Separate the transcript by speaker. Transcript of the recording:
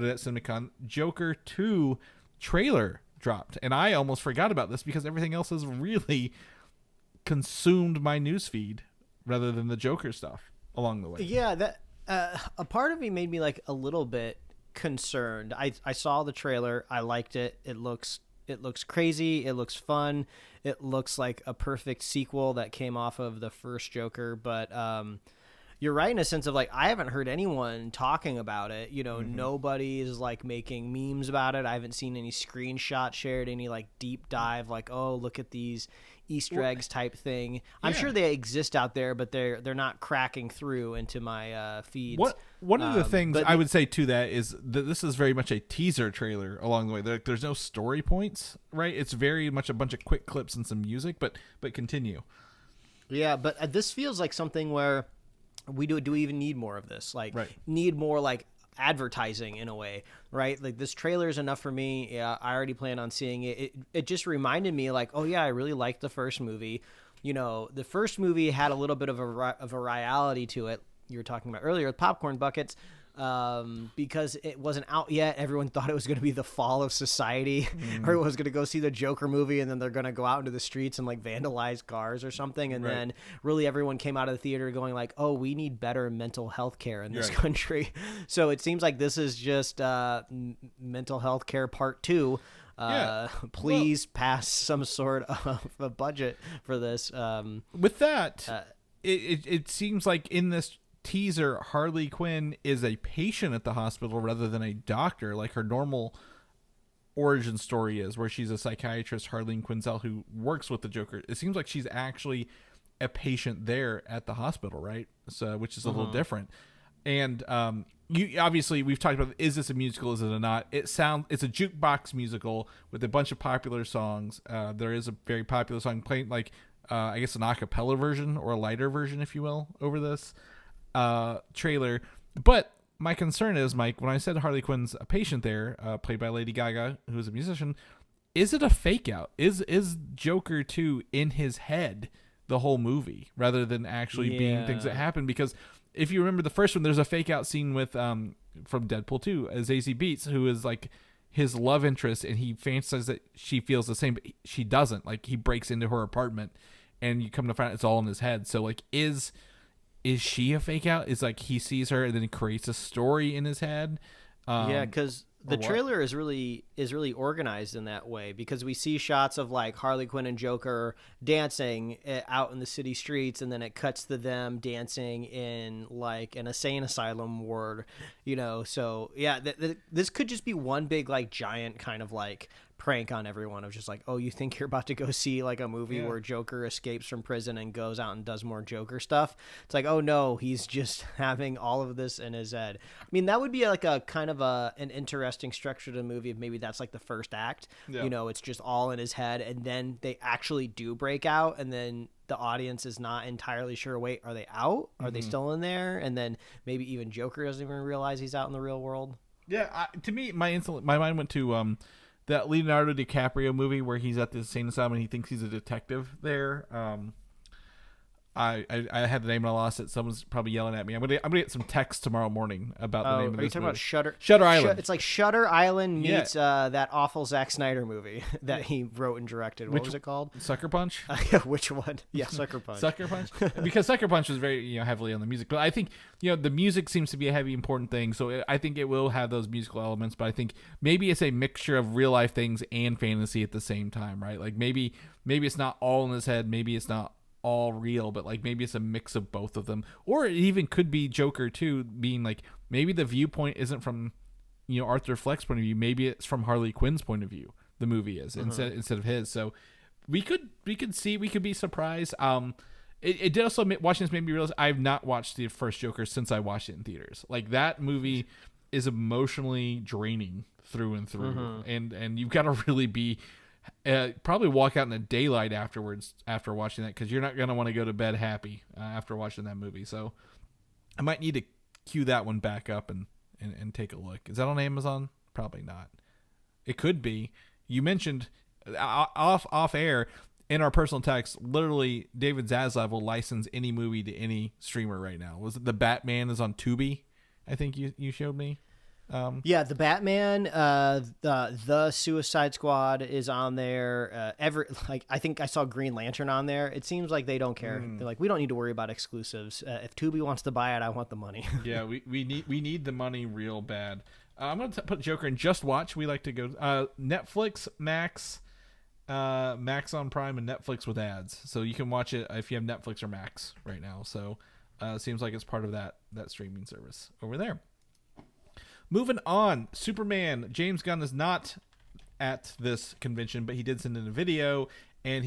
Speaker 1: at CinemaCon, Joker 2 trailer dropped, and I almost forgot about this because everything else has really consumed my newsfeed rather than the Joker stuff along the way.
Speaker 2: Yeah, that a part of me made me like a little bit concerned. I saw the trailer. I liked it. It looks crazy. It looks fun. It looks like a perfect sequel that came off of the first Joker. But you're right in a sense of like, I haven't heard anyone talking about it. You know, nobody is like making memes about it. I haven't seen any screenshots shared, any like deep dive, like, oh, look at these Easter eggs type thing. I'm sure they exist out there, but they're not cracking through into my feeds.
Speaker 1: One of the things I would say to that is that this is very much a teaser trailer along the way. There's no story points, right? It's very much a bunch of quick clips and some music, but continue.
Speaker 2: Yeah, but this feels like something where do we even need more of this? Like, need more like advertising in a way, right? Like, this trailer is enough for me. Yeah, I already plan on seeing it. It just reminded me like, oh yeah, I really liked the first movie. You know, the first movie had a little bit of a reality to it. You were talking about earlier with popcorn buckets. Because it wasn't out yet. Everyone thought it was going to be the fall of society, or it was going to go see the Joker movie, and then they're going to go out into the streets and like vandalize cars or something. And then really everyone came out of the theater going like, oh, we need better mental health care in this country. So it seems like this is just mental health care part 2. Please pass some sort of a budget for this.
Speaker 1: With that, it seems like in this teaser, Harley Quinn is a patient at the hospital rather than a doctor, like her normal origin story is, where she's a psychiatrist, Harleen Quinzel, who works with the Joker. It seems like she's actually a patient there at the hospital, right? So, which is a little different. And you obviously, we've talked about, is this a musical? Is it not? It's a jukebox musical with a bunch of popular songs. There is a very popular song playing, like I guess an a cappella version or a lighter version, if you will, over this trailer. But my concern is, Mike, when I said Harley Quinn's a patient there, played by Lady Gaga, who's a musician, is it a fake out? Is Joker 2 in his head the whole movie rather than actually being things that happen? Because if you remember the first one, there's a fake out scene with from Deadpool 2 as Zazie Beetz, who is like his love interest, and he fancies that she feels the same, but she doesn't. Like, he breaks into her apartment and you come to find out it's all in his head. So like, is she a fake out? Is like he sees her and then he creates a story in his head?
Speaker 2: Because the trailer is really organized in that way, because we see shots of like Harley Quinn and Joker dancing out in the city streets, and then it cuts to them dancing in like an insane asylum ward, you know. So yeah, this could just be one big like giant kind of like prank on everyone of just like, oh, you think you're about to go see like a movie where Joker escapes from prison and goes out and does more Joker stuff. It's like, oh no, he's just having all of this in his head. I mean, that would be like a kind of an interesting structure to the movie if maybe that's like the first act. You know, it's just all in his head, and then they actually do break out, and then the audience is not entirely sure, wait, are they out? Are they still in there? And then maybe even Joker doesn't even realize he's out in the real world.
Speaker 1: Yeah, to me, my mind went to that Leonardo DiCaprio movie where he's at the insane asylum and he thinks he's a detective there. I had the name and I lost it. Someone's probably yelling at me. I'm gonna get some text tomorrow morning about the name of this movie. Are you talking
Speaker 2: about
Speaker 1: Shutter Island?
Speaker 2: It's like Shutter Island meets that awful Zack Snyder movie that he wrote and directed. What was it called?
Speaker 1: Sucker Punch?
Speaker 2: Which one? Yeah, Sucker Punch.
Speaker 1: Sucker Punch? Because Sucker Punch was very heavily on the music. But I think the music seems to be a heavy important thing. So I think it will have those musical elements. But I think maybe it's a mixture of real life things and fantasy at the same time, right? Like maybe it's not all in his head. Maybe it's not all real, but like maybe it's a mix of both of them. Or it even could be Joker 2 being like, maybe the viewpoint isn't from Arthur Fleck's point of view, maybe it's from Harley Quinn's point of view, the movie is instead of his. So we could be surprised. It did also, watching this made me realize I've not watched the first Joker since I watched it in theaters. Like, that movie is emotionally draining through and through, and you've got to really be probably walk out in the daylight afterwards after watching that, because you're not going to want to go to bed happy after watching that movie. So I might need to cue that one back up and take a look. Is that on Amazon? Probably not. It could be. You mentioned off air in our personal text, literally David Zaslav will license any movie to any streamer right now. Was it the Batman is on Tubi? I think you showed me.
Speaker 2: Yeah, the Batman, the Suicide Squad is on there. I think I saw Green Lantern on there. It seems like they don't care. They're like, we don't need to worry about exclusives. If Tubi wants to buy it, I want the money.
Speaker 1: Yeah, we need the money real bad. I'm gonna put Joker in Just Watch. We like to go Netflix, Max on Prime, and Netflix with ads. So you can watch it if you have Netflix or Max right now. So it seems like it's part of that streaming service over there. Moving on, Superman. James Gunn is not at this convention, but he did send in a video, and